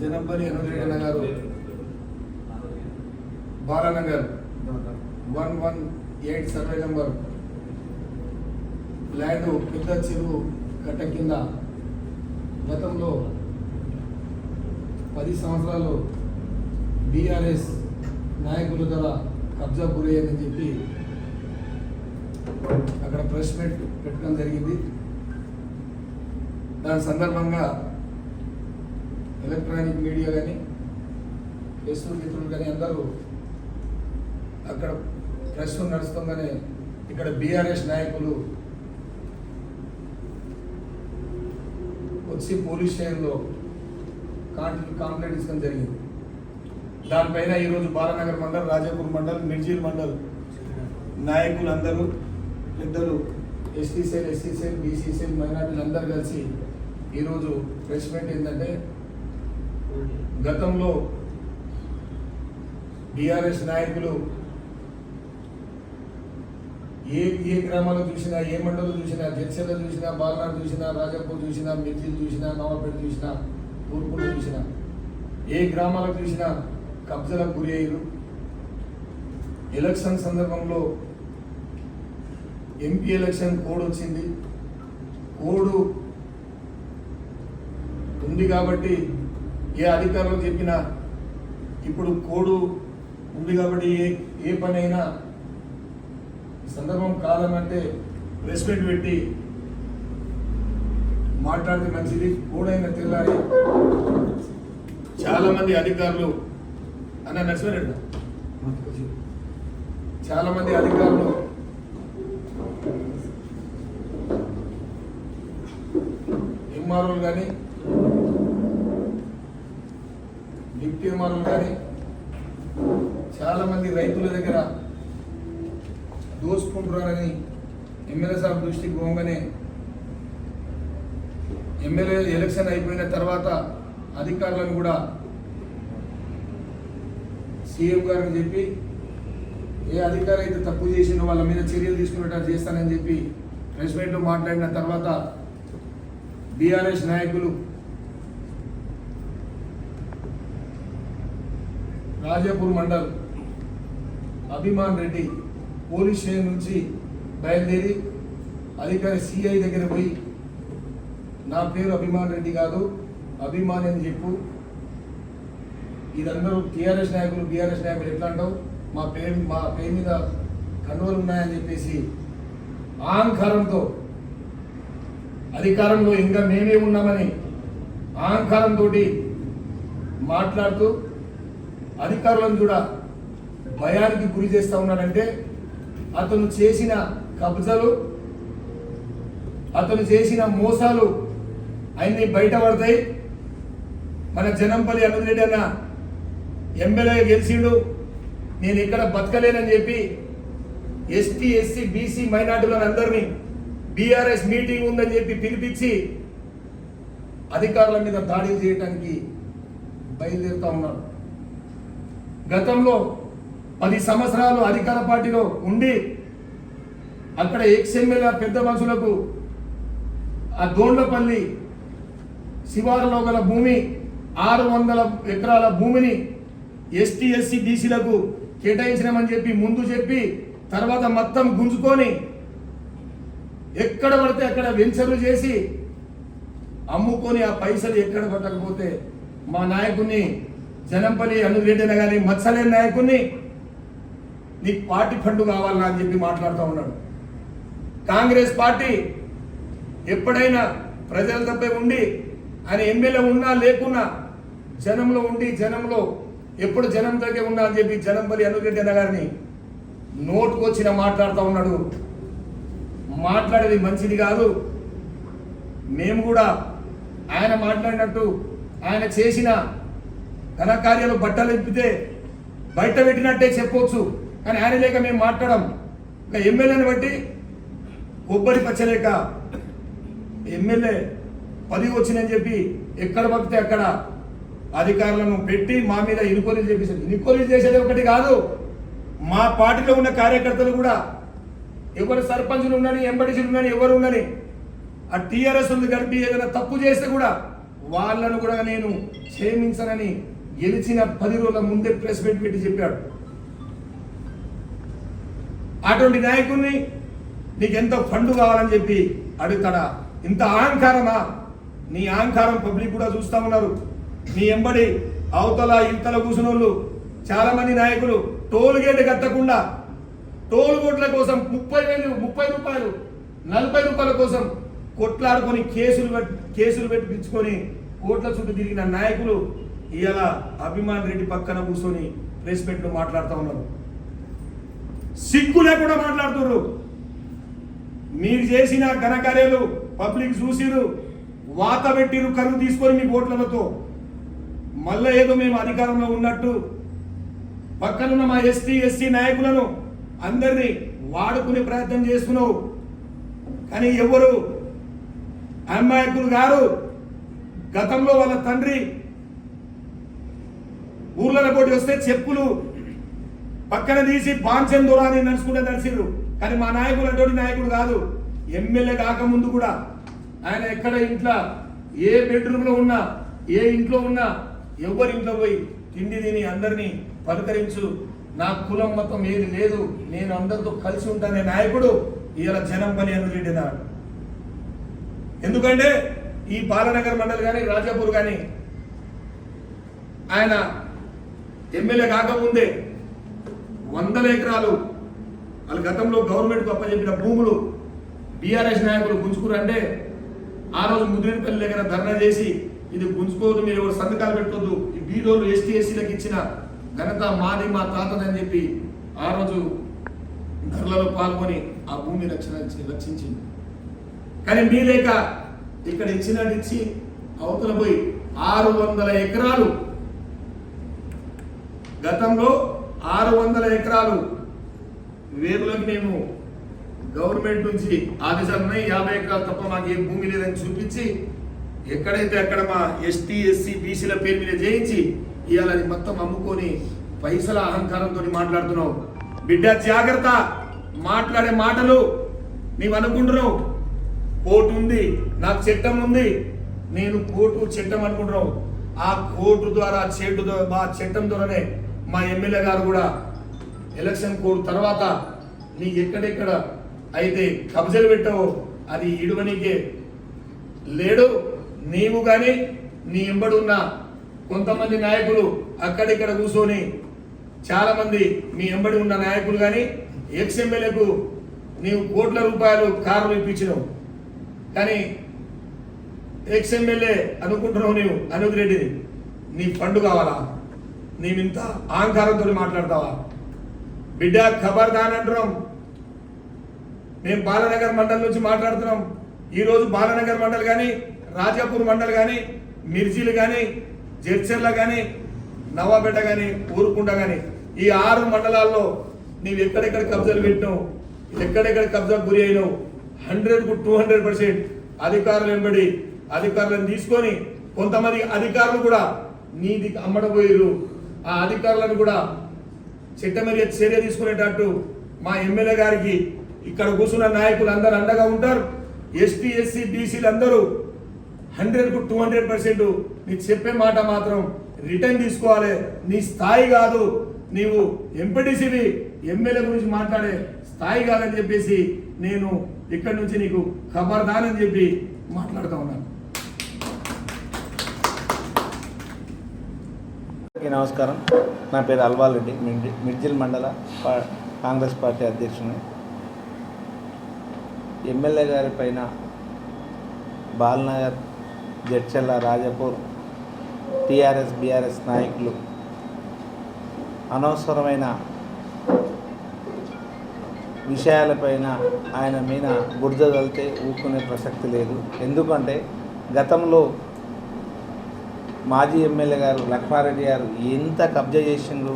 జనంపల్లి అనురేణ గారు Balanagar 118 survey number land పెద్ద చెరువు కట్ట కింద గతంలో 10 సంవత్సరాలు బీఆర్ఎస్ నాయకుల ద్వారా కబ్జా గురయ్యని చెప్పి అక్కడ ప్రెస్ మీట్ పెట్టడం జరిగింది. దాని సందర్భంగా ఎలక్ట్రానిక్ మీడియా కానీ ఫేస్బుక్ మిత్రులు కానీ అందరూ అక్కడ ప్రెస్ నడుస్తుందని ఇక్కడ బీఆర్ఎస్ నాయకులు వచ్చి పోలీస్ స్టేషన్లో కంప్లైంట్ ఇచ్చడం జరిగింది. దానిపైన ఈరోజు బాలానగర్ మండల్, రాజాపూర్ మండల్, మిర్జీల్ మండల్ నాయకులు అందరూ పెద్దలు ఎస్టీ సెల్, బీసీ సెల్, మైనార్టీలు అందరూ కలిసి ఈరోజు ప్రెస్ మీట్ ఏంటంటే గతంలో బీఆర్ఎస్ నాయకులు ఏ గ్రామాల్లో చూసినా, ఏ మండలం చూసినా, జడ్చర్ల చూసినా, బాలనాడు చూసినా, రాజాపూర్ చూసినా, మిర్జీలు చూసినా, నవాపేట చూసినా, తూర్పులు చూసినా, ఏ గ్రామాలకు చూసినా కబ్జలకు గురి అయ్యారు. ఎలక్షన్ సందర్భంలో ఎంపీ ఎలక్షన్ కోడ్ వచ్చింది. కోడ్ ఉంది కాబట్టి ఏ అధికారులు చెప్పినా ఇప్పుడు కోడ్ ఉంది కాబట్టి ఏ పని అయినా సందర్భం కాదనంటే ప్రెస్ మీట్ పెట్టి మాట్లాడితే మంచిది. కోడ్ అయిన తెల్లారి చాలా మంది అధికారులు నడిచిపోయారు. చాలా మంది అధికారులు ఎంఆర్ఓలు కానీ, డిప్యూటీ ఎంఆర్ఓలు కానీ చాలా మంది రైతుల దగ్గర దోసుకుంటున్నారని ఎమ్మెల్యే సాబ్ దృష్టికి పోగానే ఎమ్మెల్యే ఎలక్షన్ అయిపోయిన తర్వాత అధికారులను కూడా సీఎం గారిని చెప్పి ఏ అధికారి అయితే తప్పు చేసిందో వాళ్ళ మీద చర్యలు తీసుకునేటట్టు చేస్తానని చెప్పి ప్రెస్ మీట్లో మాట్లాడిన తర్వాత బీఆర్ఎస్ నాయకులు రాజాపూర్ మండల్ అభిమాన్ రెడ్డి పోలీస్ స్టేషన్ నుంచి బయలుదేరి అధికారి సిఐ దగ్గర పోయి నా పేరు అభిమాన్ రెడ్డి కాదు, అభిమాన్ అని చెప్పు, ఇదందరూ టీఆర్ఎస్ నాయకులు బీఆర్ఎస్ నాయకులు ఎట్లా అంటావు, మా పేరు మీద కండువలు ఉన్నాయని చెప్పేసి అహంకారంతో అధికారంలో ఇంకా మేమే ఉన్నామని అహంకారంతో మాట్లాడుతూ అధికారులను కూడా భయానికి గురి చేస్తూ ఉన్నాడంటే అతను చేసిన కబ్జాలు, అతను చేసిన మోసాలు అన్నీ బయటపడతాయి. మన జనంపల్లి అనురెడ్డి అన్న ఎమ్మెల్యే గెలిచిండు, నేను ఇక్కడ బతకలేనని చెప్పి ఎస్టీ, ఎస్సీ, బీసీ, మైనార్టీలను అందరినీ బీఆర్ఎస్ మీటింగ్ ఉందని చెప్పి పిలిపించి అధికారుల మీద దాడి చేయడానికి బయలుదేరుతా ఉన్నాడు. గతంలో 10 సంవత్సరాలు అధికార పార్టీలో ఉండి అక్కడ ఎక్స్ఎమ్మెల్యే పెద్ద మనుషులకు ఆ దోండ్లపల్లి శివారులో గల భూమి 600 ఎకరాల భూమిని ఎస్టీ, ఎస్సీ, బీసీలకు కేటాయించినామని చెప్పి ముందు చెప్పి తర్వాత మొత్తం గుంజుకొని ఎక్కడ పడితే అక్కడ వెంచర్లు చేసి అమ్ముకొని ఆ పైసలు ఎక్కడ పట్టకపోతే మా నాయకుడిని జనంపల్లి అనురెడ్డి గారి మత్సలేని నాయకుడిని నీకు పార్టీ ఫండ్ కావాలన్నా అని చెప్పి మాట్లాడుతూ ఉన్నాడు. కాంగ్రెస్ పార్టీ ఎప్పుడైనా ప్రజల తప్పే ఉండి ఆయన ఎమ్మెల్యే ఉన్నా లేకున్నా జనంలో ఉండి జనంలో ఎప్పుడు జనం దగ్గర ఉన్నా అని చెప్పి జనంపల్లి అనురెడ్డి గారిని నోటుకొచ్చిన మాట్లాడుతూ ఉన్నాడు. మాట్లాడేది మంచిది కాదు. మేము కూడా ఆయన మాట్లాడినట్టు ఆయన చేసిన ఘనకార్యాలు బట్టలు ఇప్పితే బయట పెట్టినట్టే చెప్పవచ్చు, కానీ ఆయన లేక మేము మాట్లాడం. ఇంకా ఎమ్మెల్యేని బట్టి కొబ్బరి పచ్చలేక ఎమ్మెల్యే 10 వచ్చిందని చెప్పి ఎక్కడ పడితే అక్కడ అధికారులను పెట్టి మా మీద ఇనుకోలు చేసేది. ఇనుకోలు చేసేది ఒకటి కాదు, మా పార్టీలో ఉన్న కార్యకర్తలు కూడా ఎవరు సర్పంచులు ఉన్నని, ఎంబడిసీలు ఉన్నని, ఎవరు ఉన్నని ఆ టీఆర్ఎస్ ఉంది కలిపి ఏదైనా తప్పు చేస్తే కూడా వాళ్ళను కూడా నేను క్షమించనని గెలిచిన 10 రోజుల ముందే ప్రెస్ మీట్ పెట్టి చెప్పాడు. అటువంటి నాయకుడిని నీకెంత ఫండ్ కావాలని చెప్పి అడుగుతాడా? ఇంత అహంకారమా? నీ అహంకారం పబ్లిక్ కూడా చూస్తా ఉన్నారు. నీ ఎంబడి అవతల ఇంతల కూర్చున్నోళ్ళు చాలా మంది నాయకులు టోల్ గేట్ కట్టకుండా టోల్ గోట్ల కోసం 30 రూపాయలు 40 రూపాయల కోసం కొట్లాడుకొని కేసులు పెట్టించుకొని కోట్ల చుట్టూ తిరిగిన నాయకులు ఇవాళ అభిమాన్ రెడ్డి పక్కన కూర్చొని ప్రెస్ మీట్లో మాట్లాడుతూ ఉన్నారు. సిగ్గు లేకుండా మాట్లాడుతున్నారు. మీరు చేసిన ఘనకార్యాలు పబ్లిక్ చూసిరు, వాత పెట్టిరు కరువు తీసుకొని మీ ఓట్లతో. మళ్ళీ ఏదో మేము అధికారంలో ఉన్నట్టు పక్కనున్న మా ఎస్సీ నాయకులను అందరినీ వాడుకునే ప్రయత్నం చేస్తున్నావు. కానీ ఎవరు అమాయకులు గారు గతంలో వాళ్ళ తండ్రి ఊర్లలో పోటీ వస్తే చెప్పులు పక్కన తీసి బాంచన్ దూరాన్ని నడుచుకుంటే నడిచిర్రు. కానీ మా నాయకులు అటువంటి నాయకుడు కాదు. ఎమ్మెల్యే కాకముందు కూడా ఆయన ఎక్కడ ఇంట్లో ఏ బెడ్రూమ్లో ఉన్నా ఏ ఇంట్లో ఉన్నా ఎవరి ఇంట్లో పోయి తిండి తిని అందరినీ పలకరించు, నా కులం మొత్తం ఏది లేదు, నేను అందరితో కలిసి ఉంటానే నాయకుడు ఇవాళ జనం పని అనుకుంటున్నాడు. ఎందుకంటే ఈ బాలనగర్ మండలి కానీ రాజాపూర్ కానీ ఆయన ఎమ్మెల్యే కాకముందే 100 ఎకరాలు వాళ్ళ గతంలో గవర్నమెంట్కు అప్పచెప్పిన భూములు బీఆర్ఎస్ నాయకులు గుంజుకురంటే ఆ రోజు ముదిరేపల్లి దగ్గర ధర్నా చేసి ఇది గుంజుకోవద్దు, మీరు ఎవరు సంతకాలు పెట్టొద్దు, ఈ బీడోలు ఎస్సీలకు ఇచ్చిన ఘనత మాది, మా తాతదని చెప్పి ఆ రోజు ధరలలో పాల్గొని ఆ భూమి రక్షించింది. కానీ మీ లేక ఇక్కడ ఇచ్చినట్టు ఇచ్చి అవతల పోయి 600 ఎకరాలు గతంలో 600 ఎకరాలు వేరులోకి మేము గవర్నమెంట్ నుంచి ఆదేశాలు ఉన్నాయి, 50 ఎకరాలు తప్ప మాకు ఏ భూమి లేదని చూపించి ఎక్కడైతే అక్కడ మా ఎస్సీ బీసీల పేరు మీద చేయించి ఇవాళ అది మొత్తం అమ్ముకొని పైసల అహంకారంతో మాట్లాడుతున్నావు. బిడ్డ జాగ్రత్త, మాట్లాడే మాటలు నీవు అనుకుంటున్నావు కోర్టు ఉంది, నాకు చట్టం ఉంది, నేను కోర్టు చట్టం అనుకుంటున్నావు. ఆ కోర్టు ద్వారా చట్టం ద్వారానే మా ఎమ్మెల్యే గారు కూడా ఎలక్షన్ కోడ్ తర్వాత నీ ఎక్కడెక్కడ అయితే కబ్జాలు పెట్టావో అది ఇడువనికే లేడు. నీవు కానీ నీ ఎంబడి ఉన్న కొంతమంది నాయకులు అక్కడిక్కడ కూర్చొని చాలా మంది మీ ఎంబడి ఉన్న నాయకులు కానీ ఎక్స్ఎమ్మెల్యేకు నీవు కోట్ల రూపాయలు కారులు ఇప్పించినావు. కానీ ఎక్స్ఎమ్మెల్యే అనుకుంటున్నావు నీవు అనూప్ రెడ్డిని, నీ ఫండ్ కావాలా? నీవింత అహంకారంతో మాట్లాడతావా? బిడ్డ ఖబర్దాన్ అంటున్నాం. మేము బాలనగర్ మండలి నుంచి మాట్లాడుతున్నాం. ఈరోజు బాలనగర్ మండలి కానీ రాజాపూర్ మండలి కానీ మిర్జీలు కానీ జడ్చర్ల కానీ నవాబేట కానీ ఊరుకుంట కానీ ఈ 6 మండలాల్లో నీవు ఎక్కడెక్కడ కబ్జాలు పెట్టినావు, ఎక్కడెక్కడ కబ్జాకు గురి అయినావు 100కు 200% అధికారులు వెంబడి అధికారులను తీసుకొని కొంతమంది అధికారులు కూడా నీది అమ్మడబోయారు. ఆ అధికారులను కూడా చట్టమీద చర్య తీసుకునేటట్టు మా ఎమ్మెల్యే గారికి ఇక్కడ కూర్చున్న నాయకులు అందరూ అండగా ఉంటారు. ఎస్సీ బీసీలు అందరూ 100కు 200% నీకు చెప్పే మాట మాత్రం రిటర్న్ తీసుకోవాలి. నీ స్థాయి కాదు, నీవు ఎంపీటీసీవి ఎమ్మెల్యే గురించి మాట్లాడే స్థాయి కాదని చెప్పేసి నేను ఇక్కడి నుంచి నీకు ఖబర్దాన్ అని చెప్పి మాట్లాడుతూ ఉన్నాను. నమస్కారం, నా పేరు అల్వాల్ రెడ్డి, మిర్జిల్ మండల కాంగ్రెస్ పార్టీ అధ్యక్షుని. ఎమ్మెల్యే గారి పైన బాలనగర్, జడ్చర్ల, రాజాపూర్ టీఆర్ఎస్ బీఆర్ఎస్ నాయకులు అనవసరమైన విషయాలపైన ఆయన మీద బురద చల్లితే ఊరుకునే ప్రసక్తి లేదు. ఎందుకంటే గతంలో మాజీ ఎమ్మెల్యే గారు లక్ష్మారెడ్డి గారు ఎంత కబ్జా చేసిండ్రు,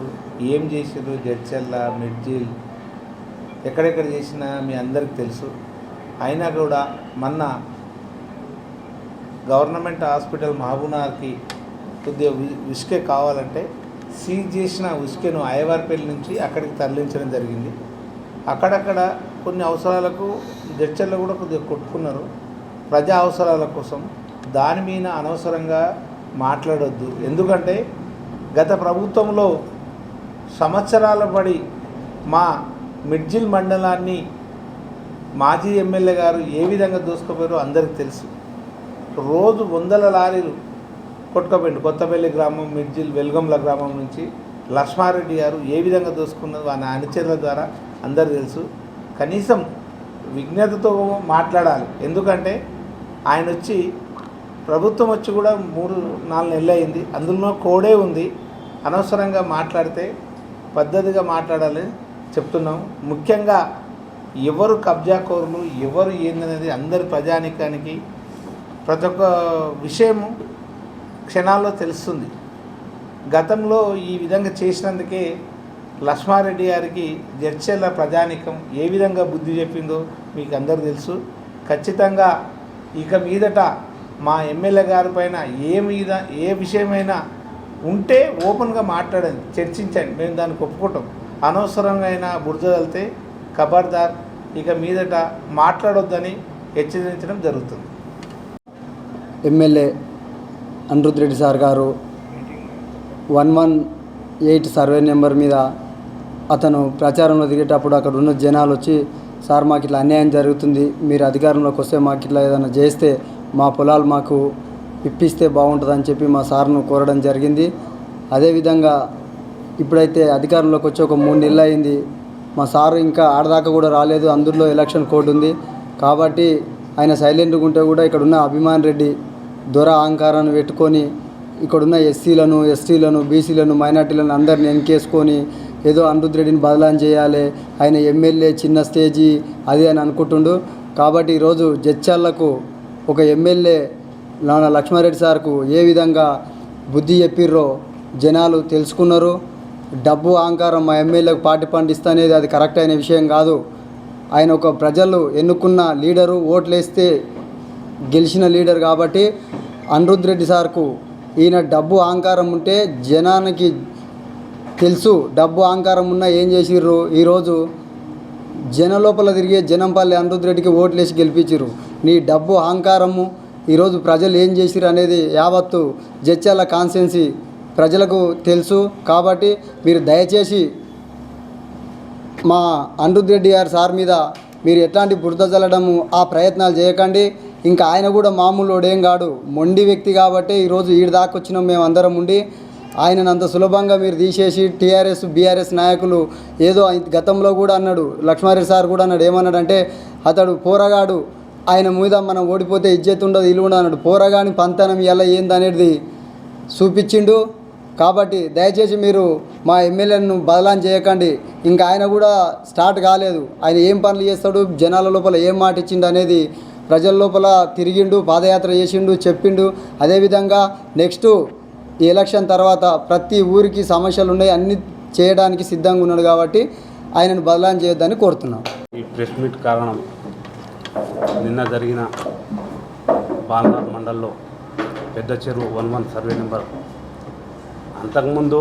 ఏం చేసిండ్రు, జడ్చర్ల, మిర్జిల్ ఎక్కడెక్కడ చేసినా మీ అందరికి తెలుసు. అయినా కూడా మొన్న గవర్నమెంట్ హాస్పిటల్ మహబూబ్నగర్కి కొద్దిగా ఉసుకే కావాలంటే సీజ్ చేసిన ఉసుకెను అయ్యవారిపల్లి నుంచి అక్కడికి తరలించడం జరిగింది. అక్కడక్కడ కొన్ని అవసరాలకు జడ్చర్లు కూడా కొద్దిగా కొట్టుకున్నారు. ప్రజా అవసరాల కోసం దాని మీద అనవసరంగా మాట్లాడొద్దు. ఎందుకంటే గత ప్రభుత్వంలో సంవత్సరాల పడి మా మిడ్జిల్ మండలాన్ని మాజీ ఎమ్మెల్యే గారు ఏ విధంగా దూసుకుపోయారో అందరికీ తెలుసు. రోజు వందల లారీలు కొట్టుకుపోయిండు. కొత్తపల్లి గ్రామం, మిడ్జిల్, వెల్గంల గ్రామం నుంచి లక్ష్మారెడ్డి గారు ఏ విధంగా దూసుకున్నది వాళ్ళ అనుచరుల ద్వారా అందరు తెలుసు. కనీసం విజ్ఞతతో మాట్లాడాలి. ఎందుకంటే ఆయన వచ్చి ప్రభుత్వం వచ్చి కూడా 3-4 నెలలు అయింది. అందులో కోడే ఉంది. అనవసరంగా మాట్లాడితే పద్ధతిగా మాట్లాడాలని చెప్తున్నాం. ముఖ్యంగా ఎవరు కబ్జాకోరులు, ఎవరు ఏందనేది అందరి ప్రజానికానికి ప్రతి ఒక్క విషయము క్షణాల్లో తెలుస్తుంది. గతంలో ఈ విధంగా చేసినందుకే లక్ష్మారెడ్డి గారికి జడ్చెల్ల ప్రజానికం ఏ విధంగా బుద్ధి చెప్పిందో మీకు అందరూ తెలుసు. ఖచ్చితంగా ఇక మీదట మా ఎమ్మెల్యే గారి పైన ఏ విషయమైనా ఉంటే ఓపెన్గా మాట్లాడండి, చర్చించండి, మేము దానికి ఒప్పుకుంటాం. అనవసరంగా అయినా బురద తగిలితే ఖబర్దార్, ఇక మీదట మాట్లాడొద్దని హెచ్చరించడం జరుగుతుంది. ఎమ్మెల్యే అనిరుద్ రెడ్డి సార్ గారు 118 సర్వే నెంబర్ మీద అతను ప్రచారంలో దిగేటప్పుడు అక్కడ ఉన్న జనాలు వచ్చి, సార్ మాకు ఇట్లా అన్యాయం జరుగుతుంది, మీరు అధికారంలోకి వస్తే మాకు ఇట్లా ఏదైనా చేస్తే మా పొలాలు మాకు ఇప్పిస్తే బాగుంటుందని చెప్పి మా సార్ను కోరడం జరిగింది. అదేవిధంగా ఇప్పుడైతే అధికారంలోకి వచ్చి ఒక 3 నెలలు అయింది. మా సారు ఇంకా ఆడదాకా కూడా రాలేదు. అందులో ఎలక్షన్ కోడ్ ఉంది కాబట్టి ఆయన సైలెంట్గా ఉంటే కూడా ఇక్కడున్న అభిమాన్ రెడ్డి దొర అహంకారాన్ని పెట్టుకొని ఇక్కడున్న ఎస్సీలను, ఎస్టీలను, బీసీలను, మైనార్టీలను అందరిని ఎన్కేసుకొని ఏదో అనిరుద్ రెడ్డిని బదలాం చేయాలి, ఆయన ఎమ్మెల్యే చిన్న స్టేజీ అది అని అనుకుంటుండు. కాబట్టి ఈరోజు జడ్చర్లకు ఒక ఎమ్మెల్యే లక్ష్మారెడ్డి సార్కు ఏ విధంగా బుద్ధి చెప్పిర్రో జనాలు తెలుసుకున్నారు. డబ్బు అహంకారం మా ఎమ్మెల్యేకు పార్టీ ఫండ్ ఇస్తనేది అది కరెక్ట్ అయిన విషయం కాదు. ఆయన ఒక ప్రజలు ఎన్నుకున్న లీడరు, ఓట్లేస్తే గెలిచిన లీడర్. కాబట్టి అనిరుద్ రెడ్డి సార్కు ఈయన డబ్బు అహంకారం ఉంటే జనానికి తెలుసు. డబ్బు అహంకారం ఉన్నా ఏం చేసిర్రు, ఈరోజు జన లోపల తిరిగే జనంపల్లి అనిరుద్ రెడ్డికి ఓట్లేసి గెలిపించారు. నీ డబ్బు అహంకారము ఈరోజు ప్రజలు ఏం చేసిర్రు అనేది యావత్తు జడ్చర్ల కాన్స్టిట్యున్సీ ప్రజలకు తెలుసు. కాబట్టి మీరు దయచేసి మా అనిరుద్ రెడ్డి గారి సార్ మీద మీరు ఎట్లాంటి బురద చల్లడము ఆ ప్రయత్నాలు చేయకండి. ఇంకా ఆయన కూడా మామూలు ఏం కాడు, మొండి వ్యక్తి. కాబట్టి ఈరోజు ఈడు దాకా వచ్చినాం మేము అందరం ఉండి. ఆయనను అంత సులభంగా మీరు తీసేసి టీఆర్ఎస్, బీఆర్ఎస్ నాయకులు ఏదో గతంలో కూడా అన్నాడు, లక్ష్మారెడ్డి సార్ కూడా అన్నాడు, ఏమన్నాడంటే అతడు పోరగాడు, ఆయన మీద మనం ఓడిపోతే ఇజ్జత్ ఉండదు, ఇల్లు ఉండదు అన్నాడు. పోరగాని పంతనం ఎలా ఏందనేది చూపించిండు. కాబట్టి దయచేసి మీరు మా ఎమ్మెల్యేను బదలాం చేయకండి. ఇంకా ఆయన కూడా స్టార్ట్ కాలేదు. ఆయన ఏం పనులు చేస్తాడు, జనాల లోపల ఏం మాట ఇచ్చిండు అనేది ప్రజల లోపల తిరిగిండు, పాదయాత్ర చేసిండు, చెప్పిండు. అదేవిధంగా నెక్స్ట్ ఈ ఎలక్షన్ తర్వాత ప్రతి ఊరికి సమస్యలు ఉన్నాయి, అన్నీ చేయడానికి సిద్ధంగా ఉన్నాడు. కాబట్టి ఆయనను బదలాం చేయొద్దని కోరుతున్నాం. ఈ ప్రెస్ మీట్ కారణం నిన్న జరిగిన బాల్నాథ్ మండల్లో పెద్ద చెరువు 11 సర్వే నెంబర్. అంతకుముందు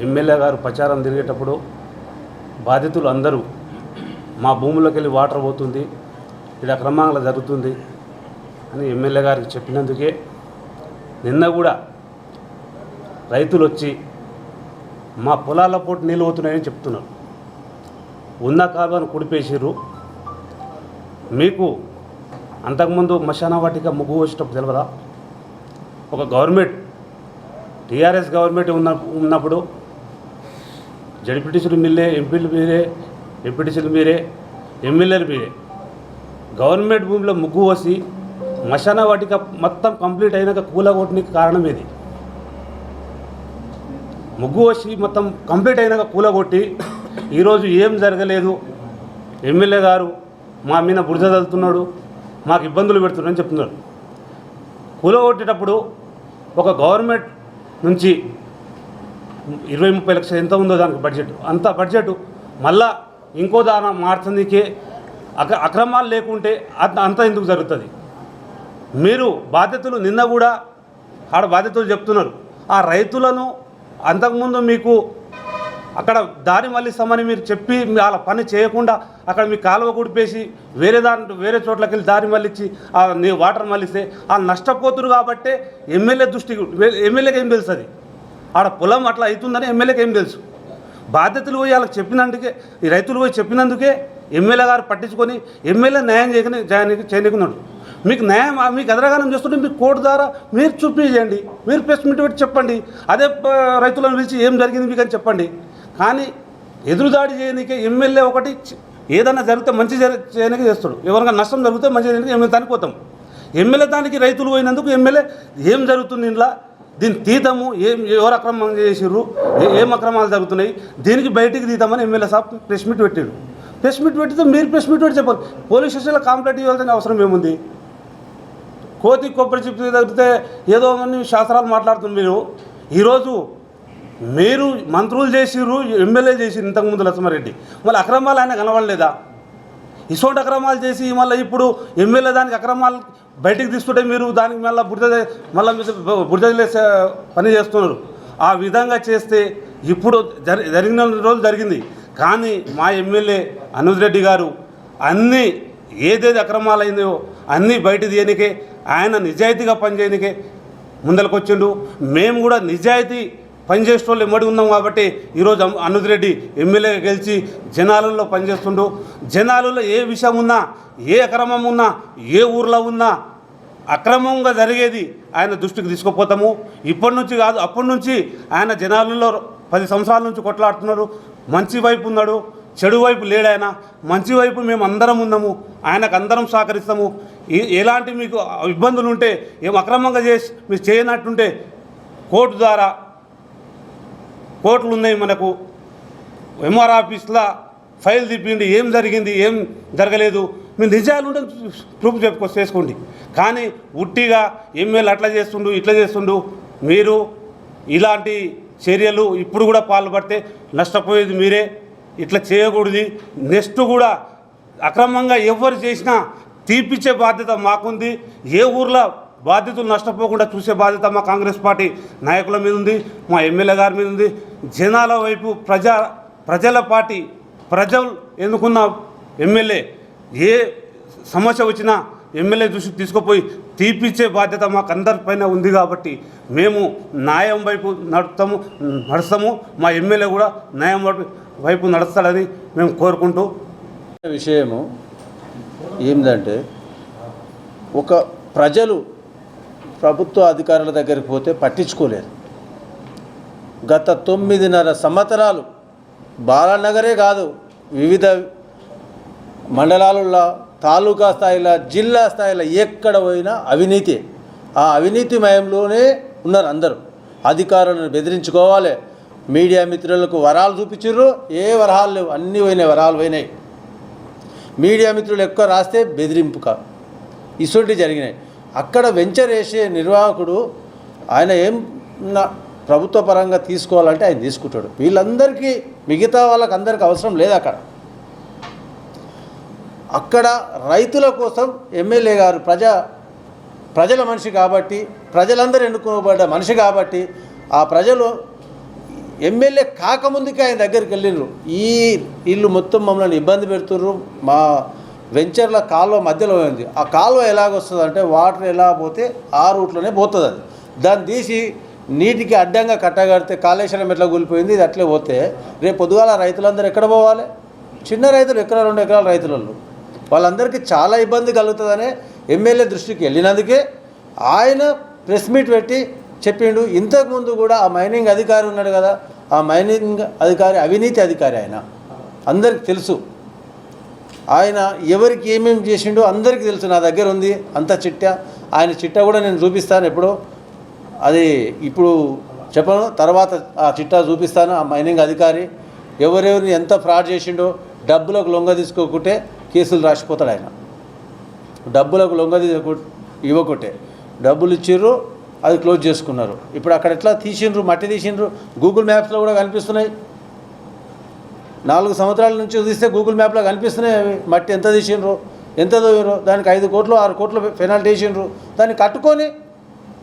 ఎమ్మెల్యే గారు ప్రచారం తిరిగేటప్పుడు బాధితులు అందరూ మా భూముల్లోకి వెళ్ళి వాటర్ పోతుంది, ఇది అక్రమంగా జరుగుతుంది అని ఎమ్మెల్యే గారికి చెప్పినందుకే నిన్న కూడా రైతులు వచ్చి మా పొలాల పోటు నీళ్ళు పోతున్నాయని చెప్తున్నారు. ఉన్న కాలువను కుడిపేసిర్రు. మీకు అంతకుముందు మశాన వాటిక ముగ్గు వచ్చేటప్పుడు తెలియదా? ఒక గవర్నమెంట్ టీఆర్ఎస్ గవర్నమెంట్ ఉన్నప్పుడు జడ్పీటీసీలు మీరే, ఎంపీలు మీరే, ఎంపీటీసీలు మీరే, ఎమ్మెల్యేలు మీరే. గవర్నమెంట్ భూమిలో ముగ్గు పోసి మశాన వాటిక మొత్తం కంప్లీట్ అయినాక కూలగొట్టడానికి కారణం ఏది? ముగ్గు వచ్చి మొత్తం కంప్లీట్ అయినాక కూలగొట్టి ఈరోజు ఏం జరగలేదు, ఎమ్మెల్యే గారు మా మీద బురద చల్లుతున్నాడు, మాకు ఇబ్బందులు పెడుతున్నారని చెప్తున్నారు. కూలగొట్టేటప్పుడు ఒక గవర్నమెంట్ నుంచి 20-30 లక్షలు ఎంత ఉందో దానికి బడ్జెట్, అంత బడ్జెట్ మళ్ళా ఇంకో దాన మార్చడానికే అక్రమాలు లేకుంటే అంత ఎందుకు జరుగుతుంది? మీరు బాధ్యతలు నిన్న కూడా ఆడ బాధ్యతలు చెప్తున్నారు. ఆ రైతులను అంతకుముందు మీకు అక్కడ దారి మళ్ళిస్తామని మీరు చెప్పి వాళ్ళ పని చేయకుండా అక్కడ మీ కాలువ కుడిపేసి వేరే చోట్లకి వెళ్ళి దారి మళ్ళించి వాటర్ మళ్ళిస్తే వాళ్ళు నష్టపోతురు కాబట్టే ఎమ్మెల్యేకి ఏం తెలుసు? అది ఆడ పొలం అట్లా అవుతుందని ఎమ్మెల్యేకి ఏం తెలుసు? బాధ్యతలు పోయి వాళ్ళకి చెప్పినందుకే, ఈ రైతులు పోయి చెప్పినందుకే ఎమ్మెల్యే గారు పట్టించుకొని ఎమ్మెల్యే న్యాయం చేయకున్నాడు. మీకు న్యాయం మీకు ఎదురగానం చేస్తుంటే మీకు కోర్టు ద్వారా మీరు చూపించండి, మీరు ప్రెస్ మీట్ పెట్టి చెప్పండి, అదే రైతులను పిలిచి ఏం జరిగింది మీకు అని చెప్పండి. కానీ ఎదురుదాడి చేయడానికి ఎమ్మెల్యే ఒకటి ఏదైనా జరిగితే మంచి చేయడానికి చేస్తాడు, ఎవరికైనా నష్టం జరిగితే మంచి చేయడానికి ఎమ్మెల్యే దానికి పోతాం. ఎమ్మెల్యే దానికి రైతులు పోయినందుకు ఎమ్మెల్యే ఏం జరుగుతుంది ఇంట్లో, దీన్ని తీతము, ఎవరు అక్రమం చేసిర్రు, ఏం అక్రమాలు జరుగుతున్నాయి, దీనికి బయటికి తీతామని ఎమ్మెల్యే సాబ్ ప్రెస్ మీట్ పెట్టాడు. ప్రెస్ మీట్ పెట్టితే మీరు ప్రెస్ మీట్ పెట్టి చెప్పాలి. పోలీస్ స్టేషన్లో కంప్లైంట్ ఇవ్వాల్సిన అవసరం ఏముంది? కోతి కొబ్బరి చిప్పు తగ్గితే ఏదో అని శాస్త్రాలు మాట్లాడుతున్నారు మీరు. ఈరోజు మీరు మంత్రులు చేసిర్రు, ఎమ్మెల్యే చేసిర్రు ఇంతకుముందు లక్ష్మారెడ్డి, మళ్ళీ అక్రమాలు ఆయన కనబడలేదా? ఇసోంటి అక్రమాలు చేసి మళ్ళీ ఇప్పుడు ఎమ్మెల్యే దానికి అక్రమాలు బయటికి తీసుకుంటే మీరు దానికి మళ్ళీ బురద పని చేస్తున్నారు. ఆ విధంగా చేస్తే ఇప్పుడు జరిగిన రోజు జరిగింది. కానీ మా ఎమ్మెల్యే అనుజ్ రెడ్డి గారు అన్నీ ఏదేది అక్రమాలు అయిందో అన్నీ బయట తీయనికే, ఆయన నిజాయితీగా పనిచేయనికే ముందరకు వచ్చిండు. మేము కూడా నిజాయితీ పనిచేసే వాళ్ళు ఎమ్మడి ఉన్నాం కాబట్టి ఈరోజు అనుజ్ రెడ్డి ఎమ్మెల్యేగా గెలిచి జనాలలో పనిచేస్తుండు. జనాలలో ఏ విషయం ఉన్నా, ఏ అక్రమం ఉన్నా, ఏ ఊర్లో ఉన్నా అక్రమంగా జరిగేది ఆయన దృష్టికి తీసుకుపోతాము. ఇప్పటి నుంచి కాదు, అప్పటి నుంచి ఆయన జనాలలో 10 సంవత్సరాల నుంచి కొట్లాడుతున్నారు. మంచి వైపు ఉన్నాడు, చెడు వైపు లేడు ఆయన. మంచి వైపు మేము అందరం ఉన్నాము, ఆయనకు అందరం సహకరిస్తాము. ఎలాంటి మీకు ఇబ్బందులు ఉంటే, ఏం అక్రమంగా చేసి మీరు చేయనట్టుంటే కోర్టు ద్వారా, కోర్టులు ఉన్నాయి మనకు, ఎంఆర్ ఆఫీస్లో ఫైల్ తిప్పిండి, ఏం జరిగింది ఏం జరగలేదు, మీరు నిజాలు ఉంటే ప్రూఫ్ చేసుకోండి. కానీ ఉట్టిగా ఎమ్మెల్యే అట్లా చేస్తుండు ఇట్లా చేస్తుండు, మీరు ఇలాంటి చర్యలు ఇప్పుడు కూడా పాల్పడితే నష్టపోయేది మీరే. ఇట్లా చేయకూడదు. నెక్స్ట్ కూడా అక్రమంగా ఎవరు చేసినా తీపిచ్చే బాధ్యత మాకుంది. ఏ ఊర్లో బాధ్యతలు నష్టపోకుండా చూసే బాధ్యత మా కాంగ్రెస్ పార్టీ నాయకుల మీద ఉంది, మా ఎమ్మెల్యే గారి మీద ఉంది. జనాల వైపు ప్రజల పార్టీ, ప్రజలు ఎన్నుకున్న ఎమ్మెల్యే ఏ సమస్య వచ్చినా ఎమ్మెల్యే దృష్టికి తీసుకుపోయి తీపిచ్చే బాధ్యత మాకు అందరిపైన ఉంది. కాబట్టి మేము న్యాయం వైపు నడుస్తాము. మా ఎమ్మెల్యే కూడా న్యాయం వైపు నడుస్తాడని మేము కోరుకుంటూ, విషయము ఏంటంటే, ఒక ప్రజలు ప్రభుత్వ అధికారుల దగ్గరికి పోతే పట్టించుకోలేరు. గత 9.5 సంవత్సరాలు బాలానగరే కాదు, వివిధ మండలాలలో, తాలూకా స్థాయిలో, జిల్లా స్థాయిలో ఎక్కడ పోయినా అవినీతి. ఆ అవినీతిమయంలోనే ఉన్నారు అందరూ. అధికారులను బెదిరించుకోవాలి. మీడియా మిత్రులకు వరాలు చూపించారు, ఏ వరహాలు లేవు, అన్నీ పోయినాయి, వరాలు పోయినాయి. మీడియా మిత్రులు ఎక్కువ రాస్తే బెదిరింపు కాదు, ఇటువంటి జరిగినాయి. అక్కడ వెంచర్ వేసే నిర్వాహకుడు ఆయన ఏం ప్రభుత్వ పరంగా తీసుకోవాలంటే ఆయన తీసుకుంటాడు. వీళ్ళందరికీ, మిగతా వాళ్ళకి అందరికీ అవసరం లేదు. అక్కడ రైతుల కోసం ఎమ్మెల్యే గారు ప్రజల మనిషి కాబట్టి, ప్రజలందరూ ఎన్నుకోబడ్డ మనిషి కాబట్టి, ఆ ప్రజలు ఎమ్మెల్యే కాకముందుకే ఆయన దగ్గరికి వెళ్ళిండ్రు. ఈ ఇల్లు మొత్తం మమ్మల్ని ఇబ్బంది పెడుతుర్రు, మా వెంచర్ల కాలువ మధ్యలో ఉంది. ఆ కాలువ ఎలాగొస్తుంది అంటే, వాటర్ ఎలా పోతే ఆ రూట్లోనే పోతుంది. అది దాన్ని తీసి నీటికి అడ్డంగా కట్టగడితే కాళేశ్వరం ఎట్లా కూలిపోయింది, ఇది అట్లే పోతే రేపు పొద్దుగాల రైతులందరూ ఎక్కడ పోవాలి? చిన్న రైతులు, 1-2 ఎకరాల రైతులలో వాళ్ళందరికీ చాలా ఇబ్బంది కలుగుతుందనే ఎమ్మెల్యే దృష్టికి వెళ్ళినందుకే ఆయన ప్రెస్ మీట్ పెట్టి చెప్పిండు. ఇంతకుముందు కూడా ఆ మైనింగ్ అధికారి ఉన్నాడు కదా, ఆ మైనింగ్ అధికారి అవినీతి అధికారి, ఆయన అందరికీ తెలుసు. ఆయన ఎవరికి ఏమేమి చేసిండో అందరికీ తెలుసు. నా దగ్గర ఉంది అంత చిట్టా. ఆయన చిట్టా కూడా నేను చూపిస్తాను ఎప్పుడో, అది ఇప్పుడు చెప్పను, తర్వాత ఆ చిట్టా చూపిస్తాను. ఆ మైనింగ్ అధికారి ఎవరెవరిని ఎంత ఫ్రాడ్ చేసిండో, డబ్బులకు లొంగ తీసుకోకుంటే కేసులు రాసిపోతాడు ఆయన. డబ్బులకు లొంగ ఇవ్వకుంటే డబ్బులు ఇచ్చిర్రు, అది క్లోజ్ చేసుకున్నారు. ఇప్పుడు అక్కడ ఎట్లా తీసిండ్రు, మట్టి తీసిండ్రు, గూగుల్ మ్యాప్స్లో కూడా కనిపిస్తున్నాయి. 4 సంవత్సరాల నుంచి తీస్తే గూగుల్ మ్యాప్లో కనిపిస్తున్నాయి అవి. మట్టి ఎంత తీసిండ్రు, ఎంత తోవిండ్రు, దానికి 5 కోట్లు 6 కోట్లు పెనాల్టీ వేసిండ్రు. దాన్ని కట్టుకొని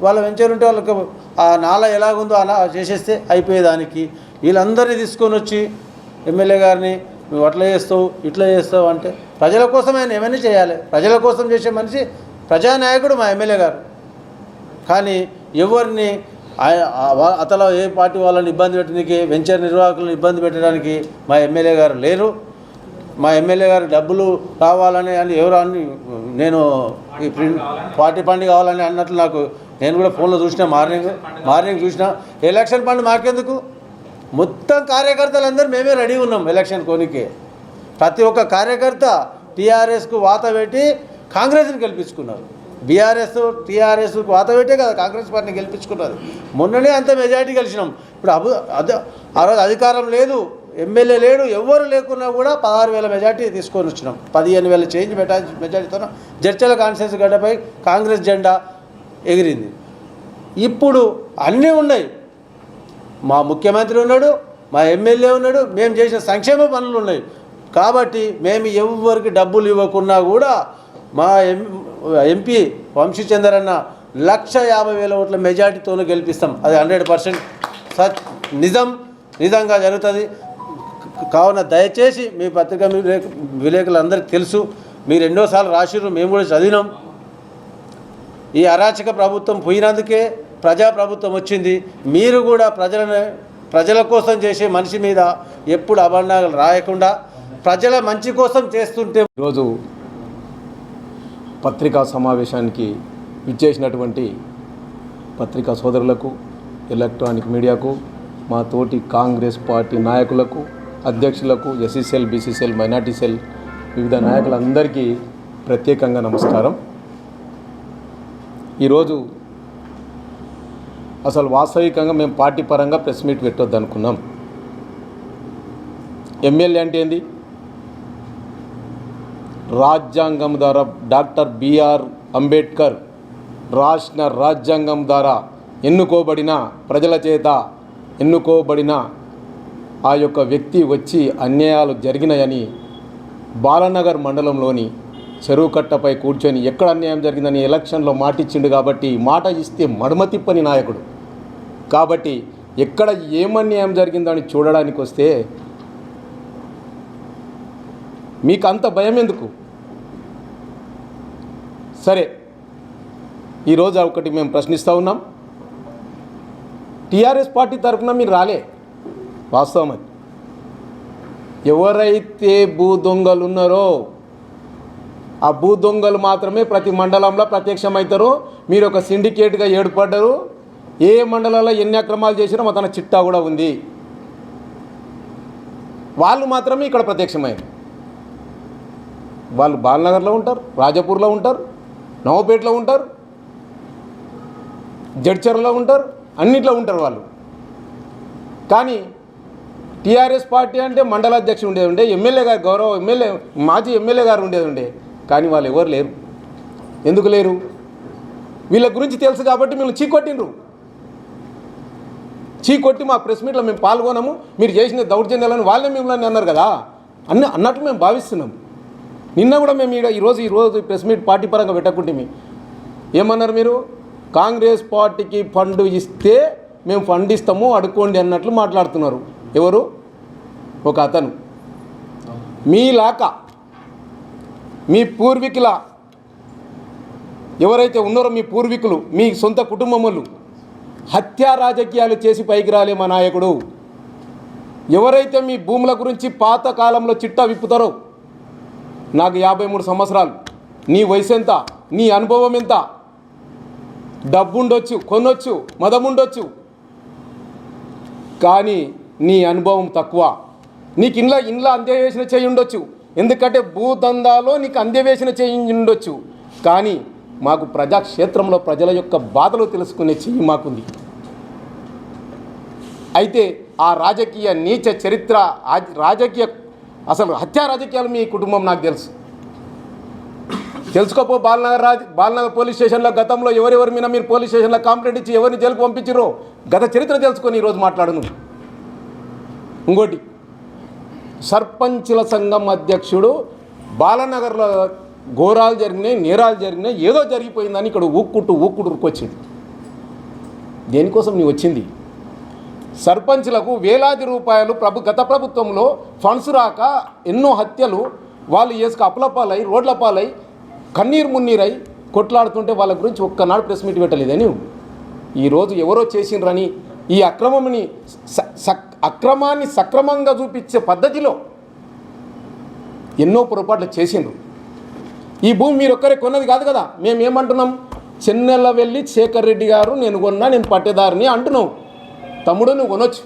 వాళ్ళ వెంచర్ ఉంటే వాళ్ళకి ఆ నాల ఎలాగుందో అలా చేసేస్తే అయిపోయేదానికి. వీళ్ళందరినీ తీసుకొని వచ్చి ఎమ్మెల్యే గారిని నువ్వు అట్లా చేస్తావు ఇట్లా చేస్తావు అంటే ప్రజల కోసం ఆయన ఏమైనా చేయాలి. ప్రజల కోసం చేసే మనిషి ప్రజానాయకుడు మా ఎమ్మెల్యే గారు. కానీ ఎవరిని అతల ఏ పార్టీ వాళ్ళని ఇబ్బంది పెట్టడానికి, వెంచర్ నిర్వాహకులను ఇబ్బంది పెట్టడానికి మా ఎమ్మెల్యే గారు లేరు. మా ఎమ్మెల్యే గారు డబ్బులు కావాలని అని ఎవరు అని నేను ఈ పార్టీ ఫండ్ కావాలని అన్నట్లు నాకు నేను కూడా ఫోన్లో చూసిన మార్నింగ్ చూసిన. ఎలక్షన్ ఫండ్ మాకెందుకు, మొత్తం కార్యకర్తలందరూ మేమే రెడీ ఉన్నాం ఎలక్షన్ కోనికి. ప్రతి ఒక్క కార్యకర్త టీఆర్ఎస్కు వాత పెట్టి కాంగ్రెస్ని గెలిపించుకున్నారు. బీఆర్ఎస్ టీఆర్ఎస్కు వాత పెట్టే కదా కాంగ్రెస్ పార్టీని గెలిపించుకున్నారు. మొన్ననే అంత మెజారిటీ గెలిచినాం. ఇప్పుడు ఆ రోజు అధికారం లేదు, ఎమ్మెల్యే లేడు, ఎవరు లేకున్నా కూడా 16,000 మెజార్టీ తీసుకొని వచ్చినాం. 15,000 చేంజ్ మెజార్టీతో జడ్చల కాన్స్టిట్యూన్సీ గడ్డపై కాంగ్రెస్ జెండా ఎగిరింది. ఇప్పుడు అన్నీ ఉన్నాయి. మా ముఖ్యమంత్రి ఉన్నాడు, మా ఎమ్మెల్యే ఉన్నాడు, మేము చేసిన సంక్షేమ పనులు ఉన్నాయి. కాబట్టి మేము ఎవరికి డబ్బులు ఇవ్వకున్నా కూడా మా ఎంపీ వంశీచందర్ అన్న 150,000 ఓట్ల మెజార్టీతోనే గెలిపిస్తాం. అది 100% నిజంగా జరుగుతుంది. కావున దయచేసి మీ పత్రికా విలేకరులందరికీ తెలుసు, మీరు ఎన్నోసార్లు రాసిర్రు, మేము కూడా చదివినాం. ఈ అరాచక ప్రభుత్వం పోయినందుకే ప్రజాప్రభుత్వం వచ్చింది. మీరు కూడా ప్రజల కోసం చేసే మనిషి మీద ఎప్పుడు అభండాలు రాయకుండా ప్రజల మంచి కోసం చేస్తుంటే. ఈరోజు పత్రికా సమావేశానికి విచ్చేసినటువంటి పత్రికా సోదరులకు, ఎలక్ట్రానిక్ మీడియాకు, మా తోటి కాంగ్రెస్ పార్టీ నాయకులకు, అధ్యక్షులకు, ఎస్సీసెల్, బీసీసెల్, మైనార్టీ సెల్ వివిధ నాయకులందరికీ ప్రత్యేకంగా నమస్కారం. ఈరోజు అసలు వాస్తవికంగా మేము పార్టీ పరంగా ప్రెస్ మీట్ పెట్టొద్దు అనుకున్నాం. ఎమ్మెల్యే అంటే ఏంది? రాజ్యాంగం ద్వారా డాక్టర్ బిఆర్ అంబేద్కర్ రాసిన రాజ్యాంగం ద్వారా ఎన్నుకోబడిన, ప్రజల చేత ఎన్నుకోబడిన ఆ యొక్క వ్యక్తి వచ్చి అన్యాయాలు జరిగినాయని బాలనగర్ మండలంలోని చెరువు కట్టపై కూర్చొని ఎక్కడ అన్యాయం జరిగిందని ఎలక్షన్లో మాటిచ్చిండు. కాబట్టి మాట ఇస్తే మడమతిప్పని నాయకుడు. కాబట్టి ఎక్కడ ఏమన్యాయం జరిగిందని చూడడానికి వస్తే మీకు అంత భయం ఎందుకు? సరే, ఈరోజు ఒకటి మేము ప్రశ్నిస్తూ ఉన్నాం. టీఆర్ఎస్ పార్టీ తరఫున మీరు రాలే, వాస్తవం అది. ఎవరైతే భూ దొంగలు ఉన్నారో ఆ భూ దొంగలు మాత్రమే ప్రతి మండలంలో ప్రత్యక్షమవుతారు. మీరు ఒక సిండికేట్గా ఏర్పడ్డారు. ఏ మండలంలో ఎన్ని అక్రమాలు చేసినా తన చిట్టా కూడా ఉంది. వాళ్ళు మాత్రమే ఇక్కడ ప్రత్యక్షమయ్యారు. వాళ్ళు బాలనగర్లో ఉంటారు, రాజపూర్లో ఉంటారు, నవపేటలో ఉంటారు, జడ్చర్లో ఉంటారు, అన్నిట్లో ఉంటారు వాళ్ళు. కానీ టీఆర్ఎస్ పార్టీ అంటే మండల అధ్యక్షుడు ఉండేది ఉండే, ఎమ్మెల్యే గారు, గౌరవ ఎమ్మెల్యే, మాజీ ఎమ్మెల్యే గారు ఉండేది ఉండే. కానీ వాళ్ళు ఎవరు లేరు. ఎందుకు లేరు? వీళ్ళ గురించి తెలుసు కాబట్టి మేము చీకొట్టిండ్రు. చీకొట్టి మా ప్రెస్ మీట్లో మేము పాల్గొనము, మీరు చేసిన దౌర్జన్యాలను వాళ్ళే మిమ్మల్ని అన్నారు కదా అన్నట్లు మేము భావిస్తున్నాం. నిన్న కూడా మేము ఈరోజు ప్రెస్ మీట్ పార్టీ పరంగా పెట్టకుంటే ఏమన్నారు? మీరు కాంగ్రెస్ పార్టీకి ఫండ్ ఇస్తే మేము ఫండ్ ఇస్తాము అడుక్కోండి అన్నట్లు మాట్లాడుతున్నారు. ఎవరు? ఒక అతను. మీలాక మీ పూర్వీకుల ఎవరైతే ఉన్నారో మీ పూర్వీకులు, మీ సొంత కుటుంబములు హత్యా రాజకీయాలు చేసి పైకి రాలే మా నాయకుడు. ఎవరైతే మీ భూముల గురించి పాత కాలంలో చిట్టా విప్పుతారో, నాకు 53 సంవత్సరాలు, నీ వయసు ఎంత, నీ అనుభవం ఎంత, డబ్బు ఉండొచ్చు, కొనొచ్చు, మదం ఉండొచ్చు, కానీ నీ అనుభవం తక్కువ. నీకు ఇంట్లో అంత్యవేసిన చేయి ఉండొచ్చు, ఎందుకంటే భూదందాలో నీకు అంత్యవేసిన చేయి ఉండొచ్చు, కానీ మాకు ప్రజాక్షేత్రంలో ప్రజల యొక్క బాధలు తెలుసుకునే చెయ్యి మాకుంది. అయితే ఆ రాజకీయ నీచ చరిత్ర, రాజకీయ అసలు హత్యా రాజకీయాలు మీ కుటుంబం నాకు తెలుసుకోపో. బాలనగర్ పోలీస్ స్టేషన్లో గతంలో ఎవరెవరి మీద మీరు పోలీస్ స్టేషన్లో కంప్లైంట్ ఇచ్చి ఎవరిని జైలుకు పంపించారో గత చరిత్ర తెలుసుకొని ఈరోజు మాట్లాడను. ఇంకోటి, సర్పంచుల సంఘం అధ్యక్షుడు బాలనగర్లో ఘోరాలు జరిగినాయి, నేరాలు జరిగినాయి, ఏదో జరిగిపోయిందని ఇక్కడ ఊక్కుంటూ ఉరికొచ్చిండు. దేనికోసం నీ వచ్చింది? సర్పంచ్లకు వేలాది రూపాయలు గత ప్రభుత్వంలో ఫండ్స్ రాక ఎన్నో హత్యలు వాళ్ళు వేసుకు అప్పులపాలై రోడ్ల పాలై కన్నీరు మున్నీరై కొట్లాడుతుంటే వాళ్ళ గురించి ఒక్కనాడు ప్రెస్ మీట్ పెట్టలేదని ఈరోజు ఎవరో చేసిండ్రని ఈ అక్రమాన్ని సక్రమంగా చూపించే పద్ధతిలో ఎన్నో పొరపాట్లు చేసిండ్రు. ఈ భూమి మీరు ఒక్కరే కొన్నది కాదు కదా. మేము ఏమంటున్నాం? చెన్నెల్ల వెళ్ళి శేఖర్ రెడ్డి గారు నేను కొన్నా, నేను పట్టేదారిని అంటున్నావు. తమ్ముడు నువ్వు కొనొచ్చు.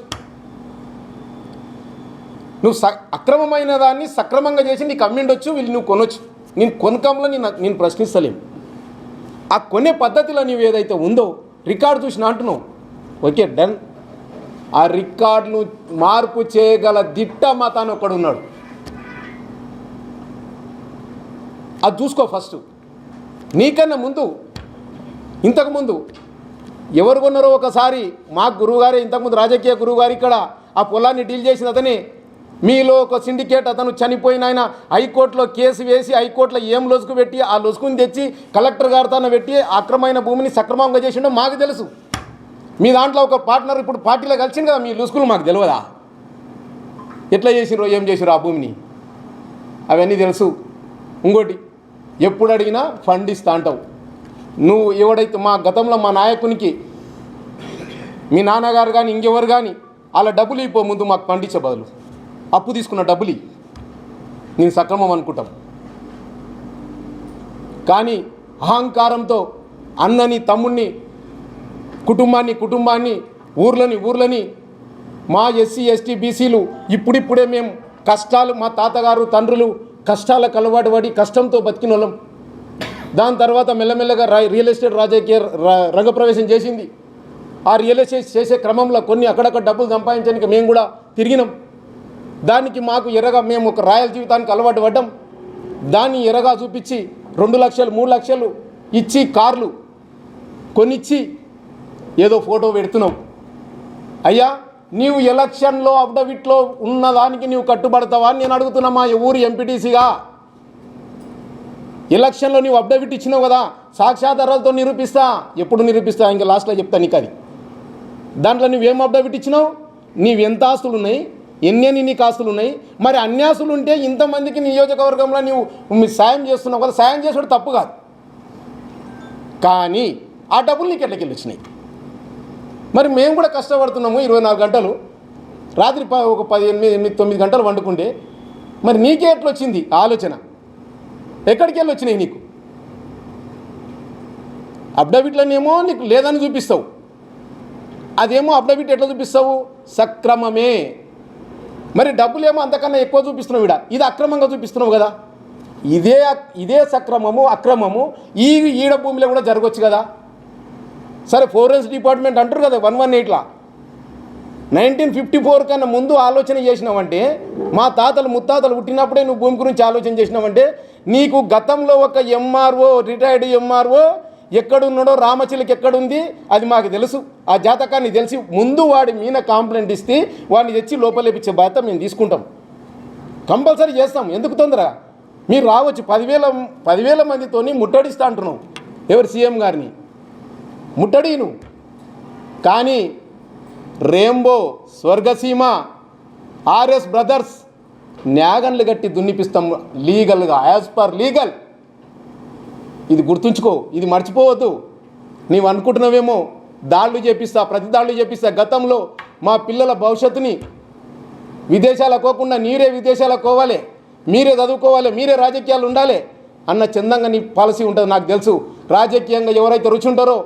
నువ్వు అక్రమమైన దాన్ని సక్రమంగా చేసి నీకు అమ్మిండొచ్చు, వీళ్ళు నువ్వు కొనొచ్చు. నేను కొనకంలో నేను ప్రశ్నిస్తలేను. ఆ కొనే పద్ధతిలో నీవు ఏదైతే ఉందో రికార్డు చూసిన అంటున్నావు. Okay done. ఆ రికార్డును మార్పు చేయగల దిట్ట మాతాను ఒకడు ఉన్నాడు. అది చూసుకో ఫస్ట్. నీకన్నా ముందు ఇంతకుముందు ఎవరు కొన్నారో ఒకసారి మా గురువుగారే, ఇంతకుముందు రాజకీయ గురువుగారు ఇక్కడ ఆ పొలాన్ని డీల్ చేసిన అతనే. మీలో ఒక సిండికేట్ అతను చనిపోయిన ఆయన హైకోర్టులో కేసు వేసి హైకోర్టులో ఏం లొసుకు పెట్టి ఆ లొసుకుని తెచ్చి కలెక్టర్ గారితో పెట్టి అక్రమైన భూమిని సక్రమంగా చేసిండో మాకు తెలుసు. మీ దాంట్లో ఒక పార్ట్నర్ ఇప్పుడు పార్టీలో కలిసింది కదా, మీ లొసుకులు మాకు తెలియదా? ఎట్లా చేసిరో ఏం చేసిరో ఆ భూమిని అవన్నీ తెలుసు. ఇంకోటి, ఎప్పుడు అడిగినా ఫండ్ ఇస్తా అంటావు. నువ్వు ఎవడైతే మా గతంలో మా నాయకునికి మీ నాన్నగారు కానీ ఇంకెవరు కానీ అలా డబ్బులు ఇవ్వో ముందు మాకు ఫండ్ ఇచ్చే బదులు అప్పు తీసుకున్న డబ్బులు నేను సక్రమం అనుకుంటాం. కానీ అహంకారంతో అన్నని తమ్ముడిని కుటుంబాన్ని ఊర్లని మా ఎస్సీ ఎస్టీ బీసీలు ఇప్పుడిప్పుడే మేము కష్టాలు, మా తాతగారు తండ్రులు కష్టాలకు అలవాటు పడి కష్టంతో బతికిన వాళ్ళం. దాని తర్వాత మెల్లమెల్లగా రియల్ ఎస్టేట్ రాజకీయ రంగప్రవేశం చేసింది. ఆ రియల్ ఎస్టేట్ చేసే క్రమంలో కొన్ని అక్కడక్కడ డబ్బులు సంపాదించడానికి మేము కూడా తిరిగినాం. దానికి మాకు ఎర్రగా మేము ఒక రాయల్ జీవితానికి అలవాటు పడ్డాం. దాన్ని ఎర్రగా చూపించి 2 లక్షలు 3 లక్షలు ఇచ్చి కార్లు కొనిచ్చి ఏదో ఫోటో పెడుతున్నాం. అయ్యా నీవు ఎలక్షన్లో అఫిడవిట్లో ఉన్నదానికి నీవు కట్టుబడతావా అని నేను అడుగుతున్నా. మా ఊరు ఎంపీటీసీగా ఎలక్షన్లో నీవు అఫిడవిట్ ఇచ్చినావు కదా, సాక్ష్యాధారాలతో నిరూపిస్తా. ఎప్పుడు నిరూపిస్తా? ఇంకా లాస్ట్లో చెప్తా నీకు అది. దాంట్లో నువ్వేం అఫిడవిట్ ఇచ్చినావు, నీవెంత ఆస్తులు ఉన్నాయి, ఎన్ని నీకు ఆస్తులు ఉన్నాయి. మరి అన్ని ఆస్తులు ఉంటే ఇంతమందికి నియోజకవర్గంలో నువ్వు సాయం చేస్తున్నావు కదా, సాయం చేసాడు తప్పు కాదు. కానీ ఆ డబ్బులు నీకు ఎట్లకెళ్ళి వచ్చినాయి? మరి మేము కూడా కష్టపడుతున్నాము 24 గంటలు, రాత్రి ఒక 8-9 గంటలు వండుకుంటే మరి నీకే ఎట్లా వచ్చింది ఆలోచన? ఎక్కడికి వెళ్ళి వచ్చినాయి నీకు? అఫిడవిట్లనేమో నీకు లేదని చూపిస్తావు, అదేమో అఫిడవిట్ ఎట్లా చూపిస్తావు? సక్రమమే. మరి డబ్బులేమో అంతకన్నా ఎక్కువ చూపిస్తున్నావు. ఇది అక్రమంగా చూపిస్తున్నావు కదా. ఇదే సక్రమము అక్రమము ఈడ భూమిలో కూడా జరగవచ్చు కదా. సరే ఫోరెన్సిక్ డిపార్ట్మెంట్ అంటారు కదా 118లా 1954 కన్నా ముందు ఆలోచన చేసినావంటే, మా తాతలు ముత్తాతలు పుట్టినప్పుడే నువ్వు భూమి గురించి ఆలోచన చేసినావంటే, నీకు గతంలో ఒక ఎంఆర్ఓ రిటైర్డ్ ఎంఆర్ఓ ఎక్కడున్నాడో రామచిలకి ఎక్కడుంది అది మాకు తెలుసు. ఆ జాతకాన్ని తెలిసి ముందు వాడి మీద కంప్లైంట్ ఇస్తే వాడిని తెచ్చి లోపలేపించే బాధ్యత మేము తీసుకుంటాం. కంపల్సరీ చేస్తాం. ఎందుకు తొందర? మీరు రావచ్చు 10,000 మందితోని ముట్టడిస్తా అంటున్నావు. ఎవరు? సీఎం గారిని ముట్టడీను. కానీ రెయిన్బో, స్వర్గసీమ, ఆర్ఎస్ బ్రదర్స్ న్యాగన్లు కట్టి దున్నిపిస్తాం లీగల్గా, యాజ్ పర్ లీగల్. ఇది గుర్తుంచుకో, ఇది మర్చిపోవద్దు. నీవు అనుకుంటున్నావేమో దాడులు చేపిస్తా, ప్రతి దాడులు చేపిస్తా. గతంలో మా పిల్లల భవిష్యత్తుని విదేశాలకు పోకుండా మీరే విదేశాలకు పోవాలి, మీరే చదువుకోవాలి, మీరే రాజకీయాలు ఉండాలి అన్న చందంగా నీ పాలసీ ఉంటుంది. నాకు తెలుసు. రాజకీయంగా ఎవరైతే రుచి ఉంటారో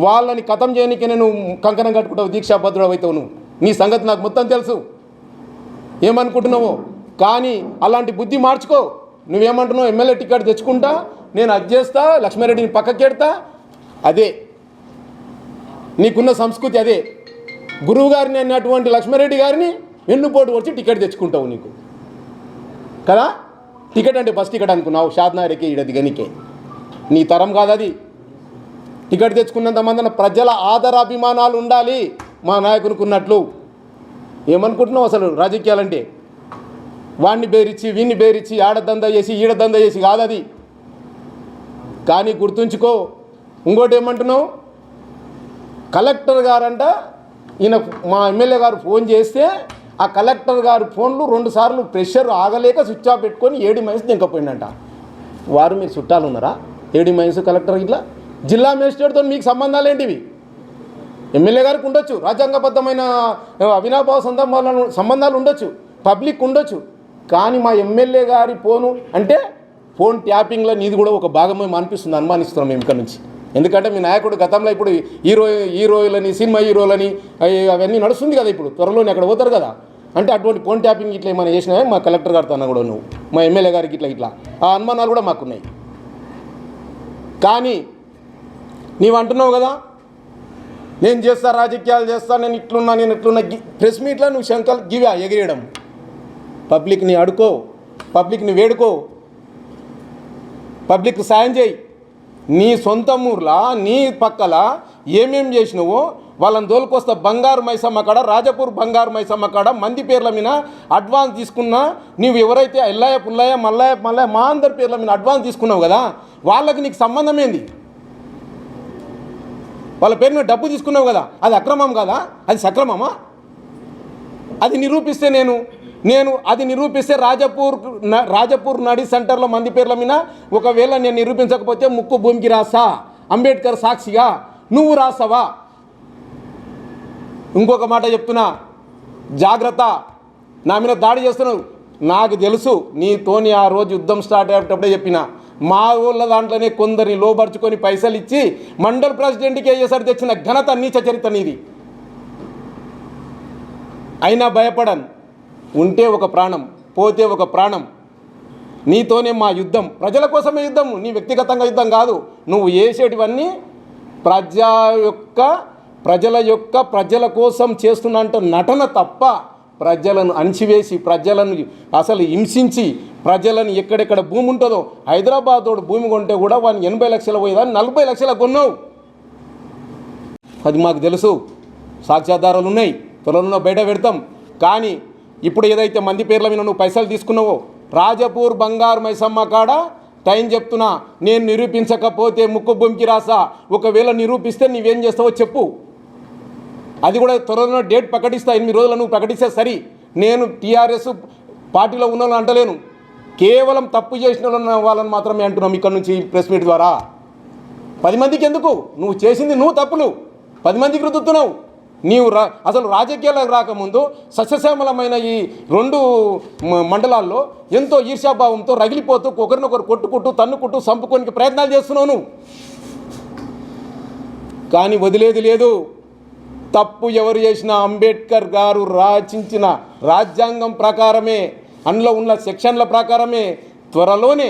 వాళ్ళని ఖతం చేయడానికి నేను కంకణం కట్టుకుంటావు, దీక్షాభద్రుడు అవుతావు నువ్వు. నీ సంగతి నాకు మొత్తం తెలుసు ఏమనుకుంటున్నావో. కానీ అలాంటి బుద్ధి మార్చుకో. నువ్వేమంటున్నావు? ఎమ్మెల్యే టికెట్ తెచ్చుకుంటా, నేను అది చేస్తా, లక్ష్మారెడ్డిని పక్కకెడతా. అదే నీకున్న సంస్కృతి. అదే గురువు గారిని అన్నటువంటి లక్ష్మారెడ్డి గారిని వెన్నుపోటు వచ్చి టికెట్ తెచ్చుకుంటావు నీకు కదా. టికెట్ అంటే బస్ టికెట్ అనుకున్నావు, షాద్నగర్కి ఈడ దిగనికే. నీ తరం కాదు అది. టికెట్ తెచ్చుకున్నంత మందిన ప్రజల ఆదరాభిమానాలు ఉండాలి మా నాయకునికి ఉన్నట్లు. ఏమనుకుంటున్నావు అసలు రాజకీయాలంటే? వాడిని బేరిచ్చి వీడిని బేరిచ్చి ఆడదందా చేసి ఈడదందా చేసి కాదు అది. కానీ గుర్తుంచుకో, ఇంకోటి ఏమంటున్నావు? కలెక్టర్ గారంట ఈయన మా ఎమ్మెల్యే గారు ఫోన్ చేస్తే ఆ కలెక్టర్ గారి ఫోన్లు 2 సార్లు ప్రెషర్ ఆగలేక స్విచ్ ఆఫ్ పెట్టుకొని ఏడి మైన్స్ దింకపోయిందంట. వారు మీరు చుట్టాలు ఉన్నారా? ఏడి మైన్స్ కలెక్టర్ ఇట్లా జిల్లా మేజిస్ట్రేట్తో మీకు సంబంధాలు ఏంటివి? ఎమ్మెల్యే గారికి ఉండొచ్చు, రాజ్యాంగబద్ధమైన అవినాభావ సంబంధాలు ఉండొచ్చు, పబ్లిక్ ఉండొచ్చు. కానీ మా ఎమ్మెల్యే గారి ఫోను అంటే ఫోన్ ట్యాపింగ్లో నీది కూడా ఒక భాగమే అనిపిస్తుంది, అనుమానిస్తున్నాం మేము ఇక్కడ నుంచి. ఎందుకంటే మీ నాయకుడు గతంలో ఇప్పుడు హీరోలని సినిమా హీరోలని అవన్నీ నడుస్తుంది కదా, ఇప్పుడు త్వరలోనే అక్కడ పోతారు కదా. అంటే అటువంటి ఫోన్ ట్యాపింగ్ ఇట్లా ఏమైనా చేసినావే మా కలెక్టర్ గారితో అన్న కూడా నువ్వు, మా ఎమ్మెల్యే గారికి ఇట్లా ఆ అనుమానాలు కూడా మాకున్నాయి. కానీ నీవు అంటున్నావు కదా నేను చేస్తా, రాజకీయాలు చేస్తా, నేను ఇట్లున్నా ప్రెస్ మీట్లో నువ్వు శంకల్ ఎగిరేయడం, పబ్లిక్ని అడుకో, పబ్లిక్ని వేడుకో, పబ్లిక్ సాయం చేయి. నీ సొంత ఊర్లా నీ పక్కల ఏమేం చేసినావో వాళ్ళని దోలుకొస్తా. బంగారు మైసమ్మ కాడ, రాజపూర్ బంగారు మైసమ్మ కాడ మంది పేర్ల మీద అడ్వాన్స్ తీసుకున్నా. నీవు ఎవరైతే ఎల్లయ్య పుల్లయ్య మల్లయ్య మా అందరి పేర్ల మీద అడ్వాన్స్ తీసుకున్నావు కదా, వాళ్ళకి నీకు సంబంధం ఏంది? వాళ్ళ పేరు మీద డబ్బు తీసుకున్నావు కదా, అది అక్రమం కదా, అది సక్రమమా? అది నిరూపిస్తే అది నిరూపిస్తే రాజపూర్ నడి సెంటర్లో మంది పేర్ల మీద ఒకవేళ నేను నిరూపించకపోతే ముక్కు భూమికి రాసా, అంబేద్కర్ సాక్షిగా నువ్వు రాసావా? ఇంకొక మాట చెప్తున్నా, జాగ్రత్త, నా మీద దాడి చేస్తున్నావు. నాకు తెలుసు నీతోని ఆ రోజు యుద్ధం స్టార్ట్ అయ్యేటప్పుడే చెప్పిన, మా ఊళ్ళ దాంట్లోనే కొందరిని లోపరుచుకొని పైసలు ఇచ్చి మండల్ ప్రెసిడెంట్కి అయ్యేసరికి తెచ్చిన ఘనత నీచ చరిత్ర నీది. అయినా భయపడను. ఉంటే ఒక ప్రాణం, పోతే ఒక ప్రాణం. నీతోనే మా యుద్ధం, ప్రజల కోసమే యుద్ధం, నీ వ్యక్తిగతంగా యుద్ధం కాదు. నువ్వు చేసేటివన్నీ ప్రజల కోసం చేస్తున్నంత నటన తప్ప, ప్రజలను అణిచివేసి, ప్రజలను అసలు హింసించి, ప్రజలను ఎక్కడెక్కడ భూమి ఉంటుందో, హైదరాబాద్ భూమి కొంటే కూడా వాడిని 80 లక్షలు పోయేదాన్ని 40 లక్షలకు కొన్నావు. అది మాకు తెలుసు, సాక్ష్యాధారాలు ఉన్నాయి, త్వరలో బయట పెడతాం. కానీ ఇప్పుడు ఏదైతే మంది పేర్ల మీద నువ్వు పైసలు తీసుకున్నావో, రాజపూర్ బంగారు మైసమ్మ కాడ టైం చెప్తున్నా, నేను నిరూపించకపోతే ముక్కు భూమికి రాసా. ఒకవేళ నిరూపిస్తే నీవేం చేస్తావో చెప్పు. అది కూడా త్వరలో డేట్ ప్రకటిస్తా, 8 రోజులు నువ్వు ప్రకటిస్తే సరి. నేను టీఆర్ఎస్ పార్టీలో ఉన్న వాళ్ళని అంటలేను, కేవలం తప్పు చేసిన వాళ్ళని మాత్రమే అంటున్నాం ఇక్కడ నుంచి ప్రెస్ మీట్ ద్వారా. 10 మందికి ఎందుకు? నువ్వు చేసింది నువ్వు తప్పులు 10 మందికి రుద్దుతున్నావు. నీవు అసలు రాజకీయాలకు రాకముందు సస్యశ్యామలమైన ఈ 2 మండలాల్లో ఎంతో ఈర్ష్యాభావంతో రగిలిపోతూ ఒకరినొకరు కొట్టుకుంటూ తన్నుకుంటూ చంపుకోనికి ప్రయత్నాలు చేస్తున్నావు నువ్వు. కానీ వదిలేది లేదు. తప్పు ఎవరు చేసినా అంబేద్కర్ గారు రచించిన రాజ్యాంగం ప్రకారమే, అందులో ఉన్న సెక్షన్ల ప్రకారమే త్వరలోనే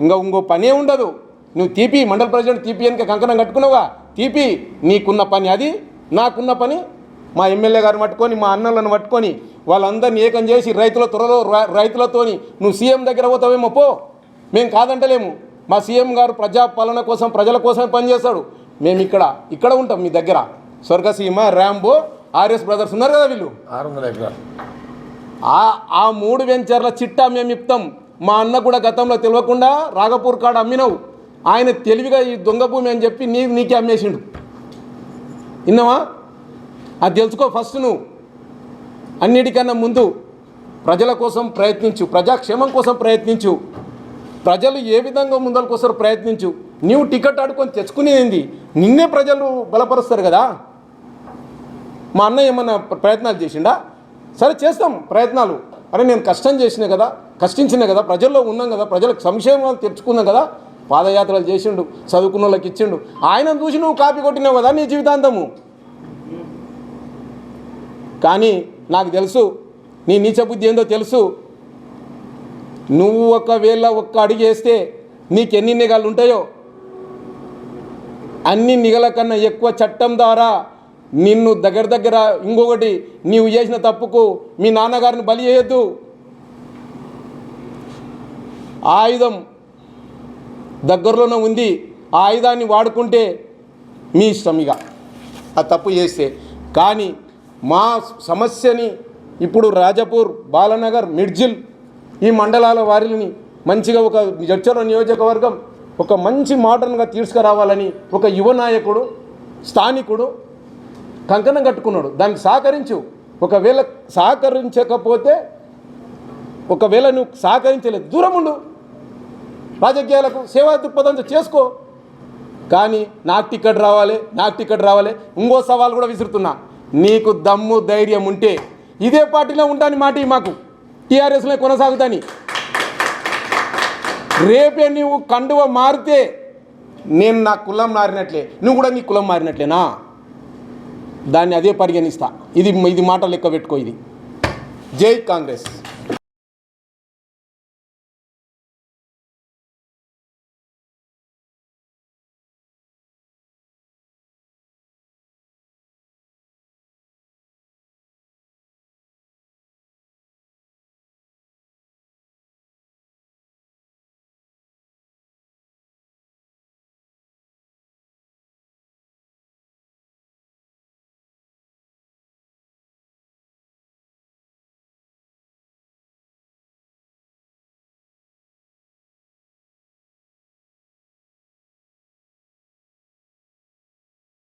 ఇంకో పనే ఉండదు. నువ్వు తీపి మండల ప్రెసిడెంట్ తీపియనికి కంకణం కట్టుకున్నావుగా, తీపి. నీకున్న పని అది, నాకున్న పని మా ఎమ్మెల్యే గారిని పట్టుకొని, మా అన్నలను పట్టుకొని వాళ్ళందరినీ ఏకం చేసి రైతులతోని నువ్వు సీఎం దగ్గర పోతావేమో పో, మేము కాదంటలేము. మా సీఎం గారు ప్రజాపాలన కోసం, ప్రజల కోసమే పనిచేస్తాడు. మేము ఇక్కడ ఉంటాం మీ దగ్గర. స్వర్గసీమ, ర్యాంబో, ఆర్ఎస్ బ్రదర్స్ ఉన్నారు కదా, వీళ్ళు 600 ఎకరాలు. ఆ 3 వెంచర్ల చిట్టా మేము ఇస్తాం. మా అన్న కూడా గతంలో తెలియకుండా రాగపూర్ కాడ అమ్మినావు. ఆయన తెలివిగా ఈ దొంగ భూమి అని చెప్పి నీకే అమ్మేసిండు. విన్నావా? అది తెలుసుకో ఫస్ట్. నువ్వు అన్నిటికన్నా ముందు ప్రజల కోసం ప్రయత్నించు, ప్రజాక్షేమం కోసం ప్రయత్నించు. ప్రజలు ఏ విధంగా ముందరకోసం ప్రయత్నించు. నీవు టికెట్ ఆడుకొని తెచ్చుకునేది నిన్నే ప్రజలు బలపరుస్తారు కదా. మా అన్న ఏమన్నా ప్రయత్నాలు చేసిండా? సరే చేస్తాం ప్రయత్నాలు. అరే నేను కష్టించిన కదా, ప్రజల్లో ఉన్నాం కదా, ప్రజలకు సంక్షేమాలు తెచ్చుకున్నాం కదా. పాదయాత్రలు చేసిండు, చదువుకున్న వాళ్ళకి ఇచ్చిండు. ఆయనను చూసి నువ్వు కాపీ కొట్టినావు కదా నీ జీవితాంతము. కానీ నాకు తెలుసు నీ నీచ బుద్ధి ఏందో తెలుసు. నువ్వు ఒకవేళ అడుగు వేస్తే నీకు ఎన్ని నిఘాలు ఉంటాయో అన్ని నిఘల కన్నా ఎక్కువ చట్టం ద్వారా నిన్ను దగ్గర ఇంకొకటి, నీవు చేసిన తప్పుకు మీ నాన్నగారిని బలి చేయొద్దు. ఆయుధం దగ్గరలోనే ఉంది, ఆ ఆయుధాన్ని వాడుకుంటే మీ ఇష్టం ఇక ఆ తప్పు చేస్తే. కానీ మా సమస్యని ఇప్పుడు రాజపూర్, బాలనగర్, మిడ్జిల్ ఈ మండలాల వారిని మంచిగా ఒక జడ్చర్ల నియోజకవర్గం ఒక మంచి మోడర్న్గా తీసుకురావాలని ఒక యువ నాయకుడు, స్థానికుడు కంకణం కట్టుకున్నాడు, దానికి సహకరించు. ఒకవేళ సహకరించకపోతే, ఒకవేళ నువ్వు సహకరించలేదు, దూరం ఉండు, రాజకీయాలకు సేవా దృక్పథంతో చేసుకో. కానీ నాకు టికెట్ రావాలి. ఇంకో సవాల్ కూడా విసురుతున్నా, నీకు దమ్ము ధైర్యం ఉంటే ఇదే పార్టీలో ఉంటాను మాట మాకు, టీఆర్ఎస్లో కొనసాగుతాని. రేపే నువ్వు కండువ మారితే నేను నా కులం మారినట్లే, నువ్వు కూడా నీ కులం మారినట్లేనా? దాన్ని అదే పరిగణిస్తా. ఇది మాట లెక్క పెట్టుకో. ఇది జై కాంగ్రెస్.